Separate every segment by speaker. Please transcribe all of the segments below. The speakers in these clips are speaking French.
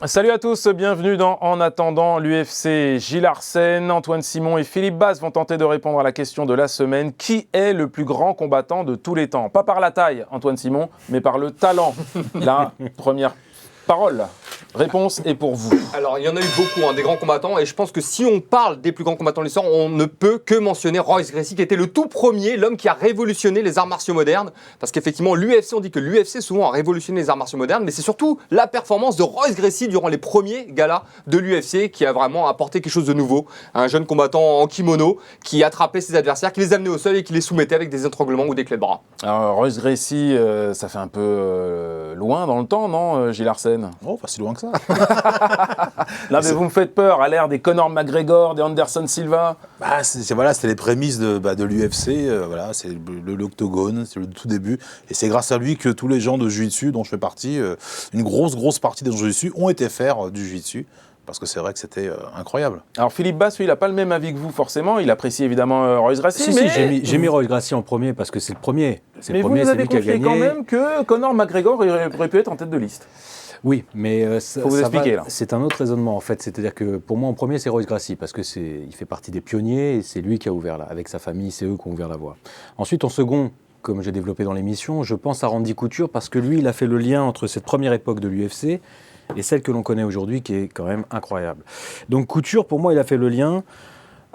Speaker 1: Salut à tous, bienvenue dans En attendant l'UFC. Gilles Arsène, Antoine Simon et Philippe Bas vont tenter de répondre à la question de la semaine. Qui est le plus grand combattant de tous les temps? Pas par la taille, Antoine Simon, mais par le talent. La première parole. Réponse est pour vous.
Speaker 2: Alors, il y en a eu beaucoup, des grands combattants, et je pense que si on parle des plus grands combattants de l'histoire, on ne peut que mentionner Royce Gracie, qui était le tout premier, l'homme qui a révolutionné les arts martiaux modernes, parce qu'effectivement, l'UFC, on dit que l'UFC souvent a révolutionné les arts martiaux modernes, mais c'est surtout la performance de Royce Gracie durant les premiers galas de l'UFC qui a vraiment apporté quelque chose de nouveau. Un jeune combattant en kimono qui attrapait ses adversaires, qui les amenait au sol et qui les soumettait avec des étranglements ou des clés de bras.
Speaker 1: Alors, Royce Gracie, ça fait un peu loin dans le temps, non, Gilles Arsène?
Speaker 3: Oh, pas si loin que ça.
Speaker 1: Là, mais vous me faites peur, à l'ère des Conor McGregor, des Anderson Silva.
Speaker 3: C'était les prémices de l'UFC, c'est l'octogone, c'est le tout début. Et c'est grâce à lui que tous les gens de Jiu-Jitsu, dont je fais partie, une grosse partie des gens de Jiu-Jitsu ont été faire du Jiu-Jitsu. Parce que c'est vrai que c'était incroyable.
Speaker 1: Alors Philippe Bas, lui, il n'a pas le même avis que vous forcément. Il apprécie évidemment Royce Gracie.
Speaker 4: Si, j'ai mis Royce Gracie en premier parce que c'est le premier.
Speaker 1: Mais vous avez confié quand même que Conor McGregor aurait pu être en tête de liste.
Speaker 4: Oui, mais
Speaker 1: faut vous expliquer, là.
Speaker 4: C'est un autre raisonnement en fait. C'est-à-dire que pour moi en premier c'est Royce Gracie parce que il fait partie des pionniers et c'est lui qui a ouvert là. Avec sa famille, c'est eux qui ont ouvert la voie. Ensuite en second, comme j'ai développé dans l'émission, je pense à Randy Couture parce que lui il a fait le lien entre cette première époque de l'UFC et celle que l'on connaît aujourd'hui qui est quand même incroyable. Donc Couture pour moi il a fait le lien.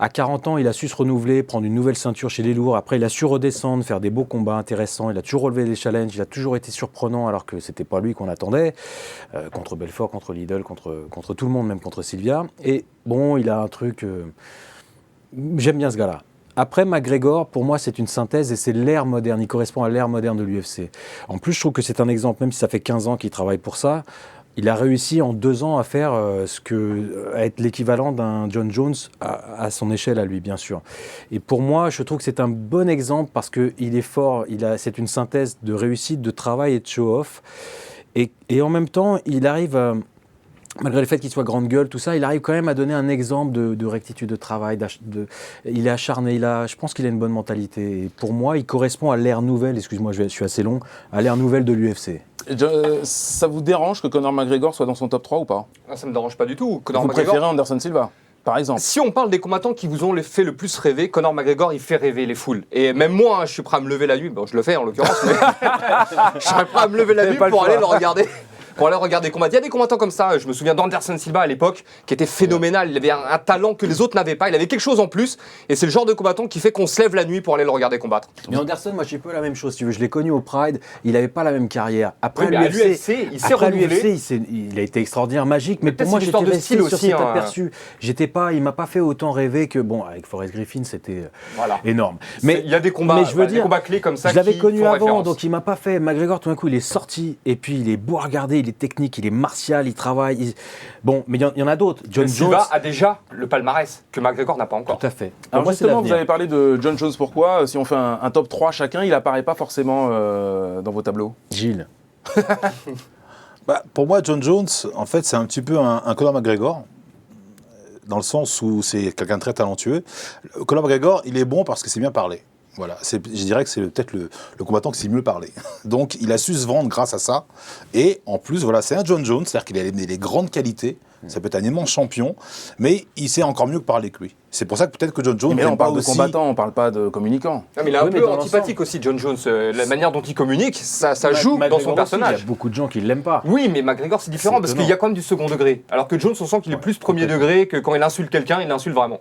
Speaker 4: À 40 ans, il a su se renouveler, prendre une nouvelle ceinture chez les lourds. Après, il a su redescendre, faire des beaux combats intéressants. Il a toujours relevé les challenges. Il a toujours été surprenant alors que c'était pas lui qu'on attendait. Contre Belfort, contre Lidl, contre tout le monde, même contre Sylvia. Et bon, il a un truc... J'aime bien ce gars-là. Après, McGregor, pour moi, c'est une synthèse et c'est l'ère moderne. Il correspond à l'ère moderne de l'UFC. En plus, je trouve que c'est un exemple, même si ça fait 15 ans qu'il travaille pour ça. Il a réussi en 2 ans à faire à être l'équivalent d'un John Jones à son échelle à lui, bien sûr. Et pour moi, je trouve que c'est un bon exemple parce qu'il est fort, c'est une synthèse de réussite, de travail et de show-off. Et en même temps, il arrive, malgré le fait qu'il soit grande gueule, tout ça, il arrive quand même à donner un exemple de rectitude de travail. Il est acharné, je pense qu'il a une bonne mentalité. Et pour moi, il correspond à l'ère nouvelle, excuse-moi, je suis assez long, à l'ère nouvelle de l'UFC.
Speaker 1: Ça vous dérange que Conor McGregor soit dans son top 3 ou pas?
Speaker 2: Ça ne me dérange pas du tout.
Speaker 1: Vous préférez Anderson Silva, par exemple?
Speaker 2: Si on parle des combattants qui vous ont fait le plus rêver, Conor McGregor, il fait rêver les foules. Et même moi, je suis prêt à me lever la nuit. Bon, je le fais en l'occurrence, mais je serais prêt à me lever la nuit pour aller le regarder. Pour aller regarder combattre. Il y a des combattants comme ça. Je me souviens d'Anderson Silva à l'époque, qui était phénoménal. Il avait un talent que les autres n'avaient pas. Il avait quelque chose en plus. Et c'est le genre de combattant qui fait qu'on se lève la nuit pour aller le regarder combattre.
Speaker 4: Mais Anderson, moi, j'ai pas la même chose. Tu veux, je l'ai connu au Pride. Il n'avait pas la même carrière. Après
Speaker 2: oui, l'UFC, il s'est renouvelé.
Speaker 4: Il a été extraordinaire, magique. Mais pour moi, j'étais resté sur cet aperçu. Il m'a pas fait autant rêver que avec Forrest Griffin, c'était énorme.
Speaker 2: Mais il y a des combats, des combats clés comme ça.
Speaker 4: Je l'avais connu avant, donc il m'a pas fait. McGregor, tout d'un coup, il est sorti et puis il est beau à regarder. Il est technique, il est martial, il travaille. Bon, mais il y en a d'autres. John Jones
Speaker 2: a déjà le palmarès que McGregor n'a pas encore.
Speaker 4: Tout à fait.
Speaker 1: Alors moi, justement, vous avez parlé de John Jones. Pourquoi, si on fait un top 3 chacun, il apparaît pas forcément dans vos tableaux?
Speaker 4: Gilles.
Speaker 3: Pour moi, John Jones, en fait, c'est un petit peu un Conor McGregor, dans le sens où c'est quelqu'un de très talentueux. Conor McGregor, il est bon parce que c'est bien parlé. Voilà, je dirais que c'est peut-être le combattant qui sait mieux parler. Donc, il a su se vendre grâce à ça. Et en plus, c'est un John Jones, c'est-à-dire qu'il a les grandes qualités. Ça peut être un immense champion, mais il sait encore mieux que parler que lui. C'est pour ça que peut-être que John Jones...
Speaker 1: Mais là, on parle de combattant, on parle pas de communicant.
Speaker 2: Non, mais il est un peu antipathique aussi, John Jones. La manière dont il communique, ça joue dans son personnage.
Speaker 4: Il y a beaucoup de gens qui ne l'aiment pas.
Speaker 2: Oui, mais McGregor, c'est différent parce qu'il y a quand même du second degré. Alors que Jones, on sent qu'il est plus premier degré, que quand il insulte quelqu'un, il l'insulte vraiment.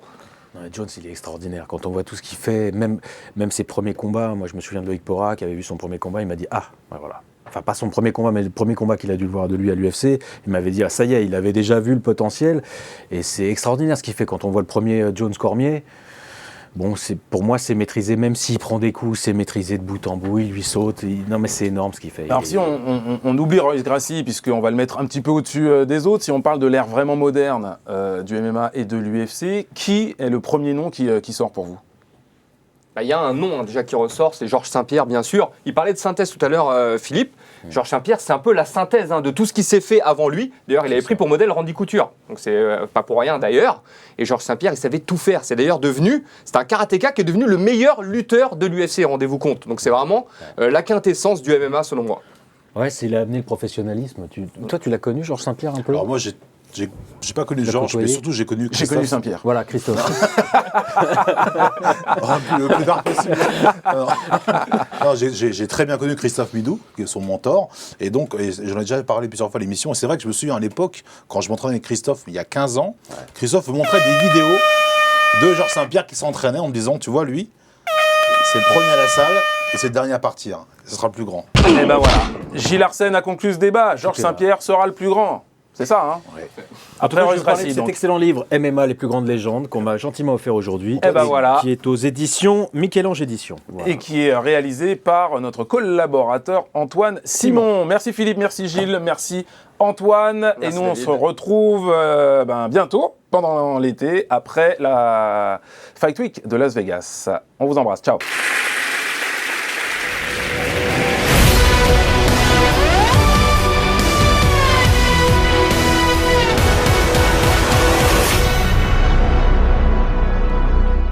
Speaker 4: Jones, il est extraordinaire. Quand on voit tout ce qu'il fait, même ses premiers combats, moi je me souviens de Loïc Pora qui avait vu son premier combat, il m'a dit voilà. Enfin, pas son premier combat, mais le premier combat qu'il a dû voir de lui à l'UFC, il m'avait dit ça y est, il avait déjà vu le potentiel. Et c'est extraordinaire ce qu'il fait quand on voit le premier Jones Cormier. Bon, pour moi, c'est maîtrisé, même s'il prend des coups, c'est maîtrisé de bout en bout, il lui saute. Non, mais c'est énorme ce qu'il fait.
Speaker 1: Alors, si on oublie Royce Gracie, puisqu'on va le mettre un petit peu au-dessus des autres, si on parle de l'ère vraiment moderne du MMA et de l'UFC, qui est le premier nom qui sort pour vous?
Speaker 2: Il y a un nom déjà qui ressort, c'est Georges Saint-Pierre, bien sûr. Il parlait de synthèse tout à l'heure, Philippe. Georges Saint-Pierre, c'est un peu la synthèse de tout ce qui s'est fait avant lui. D'ailleurs, il avait pris pour modèle Randy Couture. Donc, c'est pas pour rien d'ailleurs. Et Georges Saint-Pierre, il savait tout faire. C'est d'ailleurs c'est un karatéka qui est devenu le meilleur lutteur de l'UFC, rendez-vous compte. Donc, c'est vraiment la quintessence du MMA, selon moi.
Speaker 4: Ouais, c'est il a amené le professionnalisme. Toi, tu l'as connu, Georges Saint-Pierre, un peu?
Speaker 3: Alors moi, j'ai pas connu Georges, mais surtout j'ai connu
Speaker 1: J'ai
Speaker 3: Christophe.
Speaker 1: connu Saint-Pierre.
Speaker 4: Voilà, Christophe.
Speaker 3: Le plus tard possible. Non, j'ai très bien connu Christophe Midou, qui est son mentor, et donc j'en ai déjà parlé plusieurs fois à l'émission, et c'est vrai que je me souviens à l'époque, quand je m'entraînais avec Christophe, il y a 15 ans, Christophe me montrait des vidéos de Georges Saint-Pierre qui s'entraînait en me disant, tu vois, lui, c'est le premier à la salle, et c'est le dernier à partir. Ce sera le plus grand.
Speaker 1: Et ben voilà. Gilles Arsène a conclu ce débat. Georges
Speaker 4: Tout est là.
Speaker 1: Saint-Pierre sera le plus grand. C'est ça, hein? Après
Speaker 4: Je
Speaker 1: Royce
Speaker 4: vais parler de
Speaker 1: Gracie,
Speaker 4: cet
Speaker 1: donc.
Speaker 4: excellent livre MMA, les plus grandes légendes, qu'on m'a gentiment offert aujourd'hui,
Speaker 1: Eh ben voilà.
Speaker 4: qui est aux éditions Michel-Ange Éditions. Voilà.
Speaker 1: Et qui est réalisé par notre collaborateur Antoine Simon. Merci Philippe, merci Gilles, merci Antoine.
Speaker 2: Merci
Speaker 1: et nous, on
Speaker 2: David.
Speaker 1: se retrouve bientôt, pendant l'été, après la Fight Week de Las Vegas. On vous embrasse. Ciao.